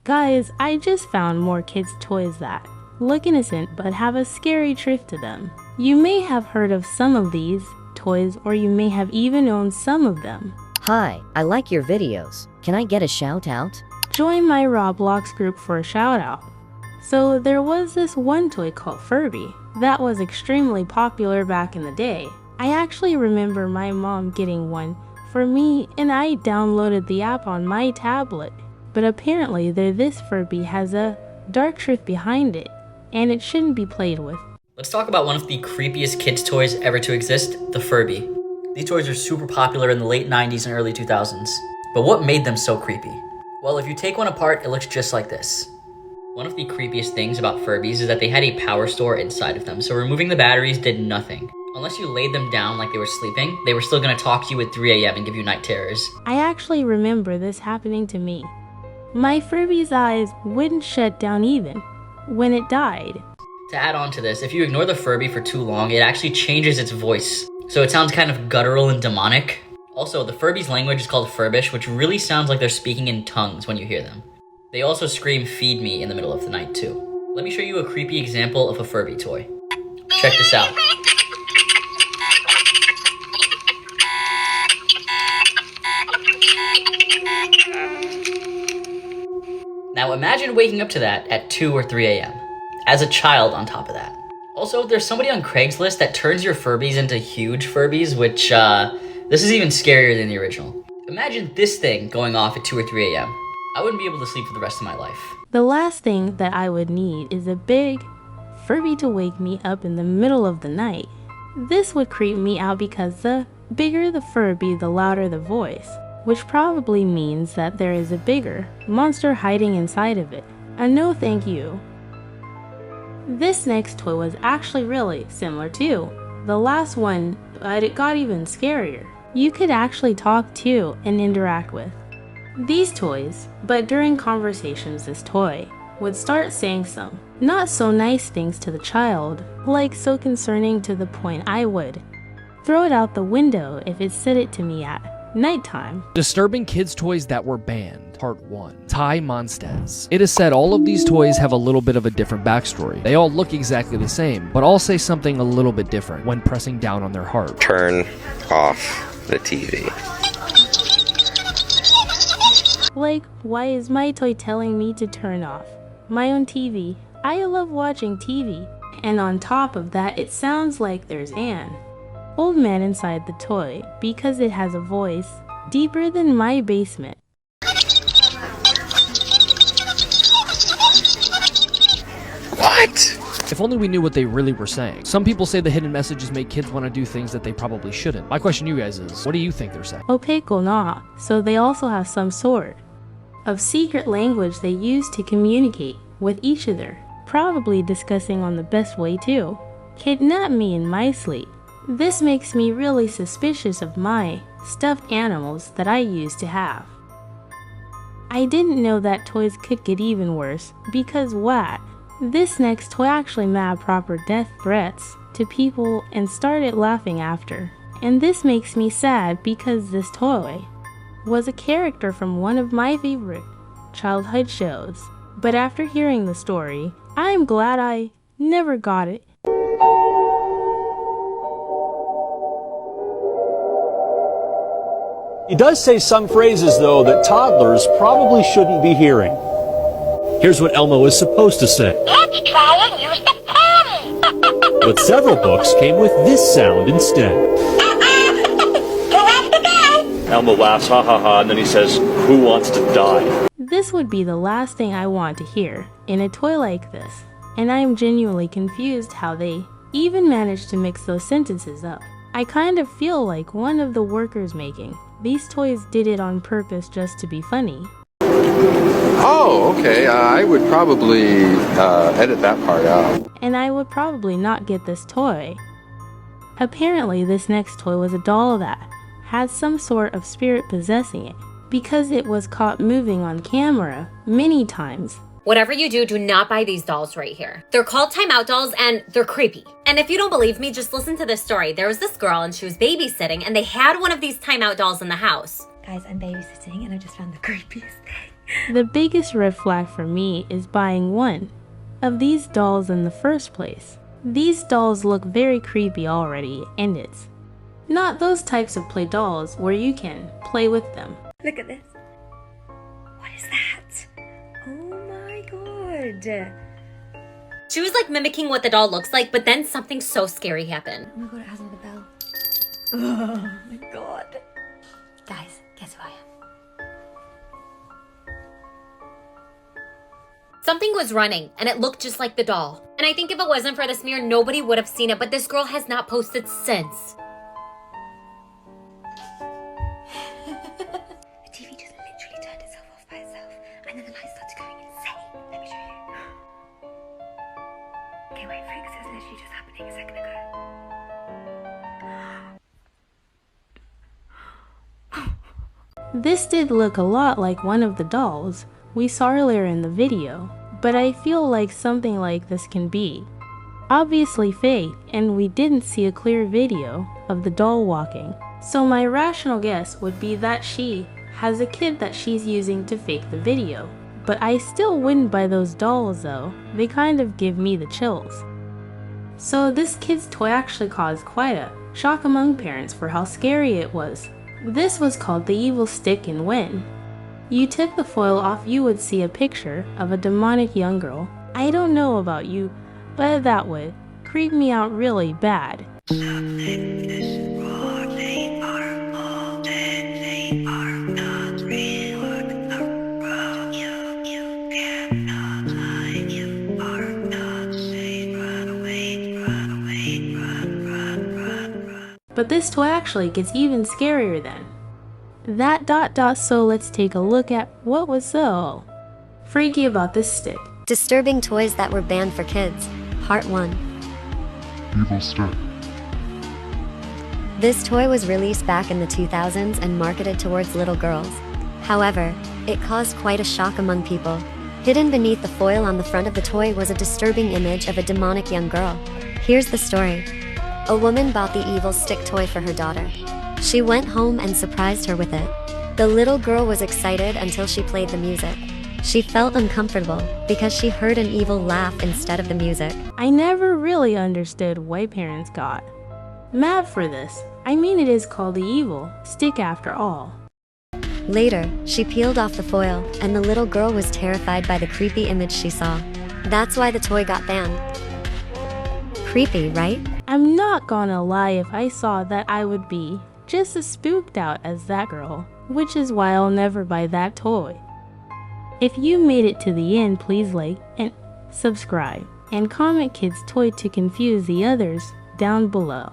Guys, I just found more kids' toys that look innocent but have a scary truth to them. You may have heard of some of these toys, or you may have even owned some of them. Hi, I like your videos. Can I get a shout out? Join my Roblox group for a shout out. So there was this one toy called Furby that was extremely popular back in the day. I actually remember my mom getting one for me, and I downloaded the app on my tablet. But apparently this Furby has a dark truth behind it, and it shouldn't be played with. Let's talk about one of the creepiest kids' toys ever to exist, the Furby. These toys are super popular in the late 90s and early 2000s. But what made them so creepy? Well, if you take one apart, it looks just like this. One of the creepiest things about Furbies is that they had a power store inside of them, so removing the batteries did nothing. Unless you laid them down like they were sleeping, they were still gonna talk to you at 3 a.m. and give you night terrors. I actually remember this happening to me. My Furby's eyes wouldn't shut down even when it died. To add on to this, if you ignore the Furby for too long, it actually changes its voice. So it sounds kind of guttural and demonic. Also, the Furby's language is called Furbish, which really sounds like they're speaking in tongues when you hear them. They also scream "feed me" in the middle of the night too. Let me show you a creepy example of a Furby toy. Check this out. Now imagine waking up to that at 2 or 3 a.m. as a child on top of that. Also, there's somebody on Craigslist that turns your Furbies into huge Furbies, which, this is even scarier than the original. Imagine this thing going off at 2 or 3 a.m. I wouldn't be able to sleep for the rest of my life. The last thing that I would need is a big Furby to wake me up in the middle of the night. This would creep me out because the bigger the Furby, the louder the voice, which probably means that there is a bigger monster hiding inside of it. And no thank you. This next toy was actually really similar to the last one, but it got even scarier. You could actually talk to and interact with these toys, but during conversations this toy would start saying some not so nice things to the child, like so concerning to the point I would throw it out the window if it said it to me at nighttime. Disturbing kids' toys that were banned, Part 1. 𝒑𝒐𝒍𝒍𝒐𝒃. It is said all of these toys have a little bit of a different backstory. They all look exactly the same, but all say something a little bit different when pressing down on their heart. Turn off the TV. Like, why is my toy telling me to turn off my own TV? I love watching TV. And on top of that, it sounds like there's an old man inside the toy because it has a voice deeper than my basement. What? If only we knew what they really were saying. Some people say the hidden messages make kids want to do things that they probably shouldn't. My question to you guys is, what do you think they're saying? 𝒓𝒂𝗯𝗯𝗏. So they also have some sort of secret language they use to communicate with each other, probably discussing on the best way to kidnap me in my sleep. This makes me really suspicious of my stuffed animals that I used to have. I didn't know that toys could get even worse, because what? This next toy actually made proper death threats to people and started laughing after. And this makes me sad because this toy was a character from one of my favorite childhood shows. But after hearing the story, I'm glad I never got it. He does say some phrases, though, that toddlers probably shouldn't be hearing. Here's what Elmo is supposed to say. Let's try and use the pen. But several books came with this sound instead. Who wants to die? Elmo laughs, ha ha ha, and then he says, "Who wants to die?" This would be the last thing I want to hear in a toy like this, and I am genuinely confused how they even managed to mix those sentences up. I kind of feel like one of the workers making these toys did it on purpose just to be funny. Oh, okay. I would probably edit that part out. And I would probably not get this toy. Apparently, this next toy was a doll that had some sort of spirit possessing it, because it was caught moving on camera many times. Whatever you do, do not buy these dolls right here. They're called Timeout Dolls and they're creepy. And if you don't believe me, just listen to this story. There was this girl and she was babysitting and they had one of these Timeout Dolls in the house. Guys, I'm babysitting and I just found the creepiest thing. The biggest red flag for me is buying one of these dolls in the first place. These dolls look very creepy already, and it's not those types of play dolls where you can play with them. Look at this. What is that? Oh my god. She was like mimicking what the doll looks like, but then something so scary happened. Oh my god, it has another bell. Oh my god. Guys, guess who I am? Something was running, and it looked just like the doll. And I think if it wasn't for the smear, nobody would have seen it, but this girl has not posted since. The TV just literally turned itself off by itself, and then the lights started going insane. Let me show you. Okay, wait for it, because it was literally just happening a second ago. This did look a lot like one of the dolls we saw earlier in the video, but I feel like something like this can be obviously fake, and we didn't see a clear video of the doll walking. So my rational guess would be that she has a kid that she's using to fake the video. But I still wouldn't buy those dolls though, they kind of give me the chills. So this kid's toy actually caused quite a shock among parents for how scary it was. This was called the evil stick, and when you took the foil off, you would see a picture of a demonic young girl. I don't know about you, but that would creep me out really bad. But this toy actually gets even scarier then. So let's take a look at what was so freaky about this stick. Disturbing toys that were banned for kids. Part 1. Evil stick. This toy was released back in the 2000s and marketed towards little girls. However, it caused quite a shock among people. Hidden beneath the foil on the front of the toy was a disturbing image of a demonic young girl. Here's the story. A woman bought the evil stick toy for her daughter. She went home and surprised her with it. The little girl was excited until she played the music. She felt uncomfortable because she heard an evil laugh instead of the music. I never really understood why parents got mad for this. I mean, it is called the evil stick after all. Later, she peeled off the foil, and the little girl was terrified by the creepy image she saw. That's why the toy got banned. Creepy, right? I'm not gonna lie, if I saw that I would be just as spooked out as that girl, which is why I'll never buy that toy. If you made it to the end, please like and subscribe, and comment kid's toy to confuse the others down below.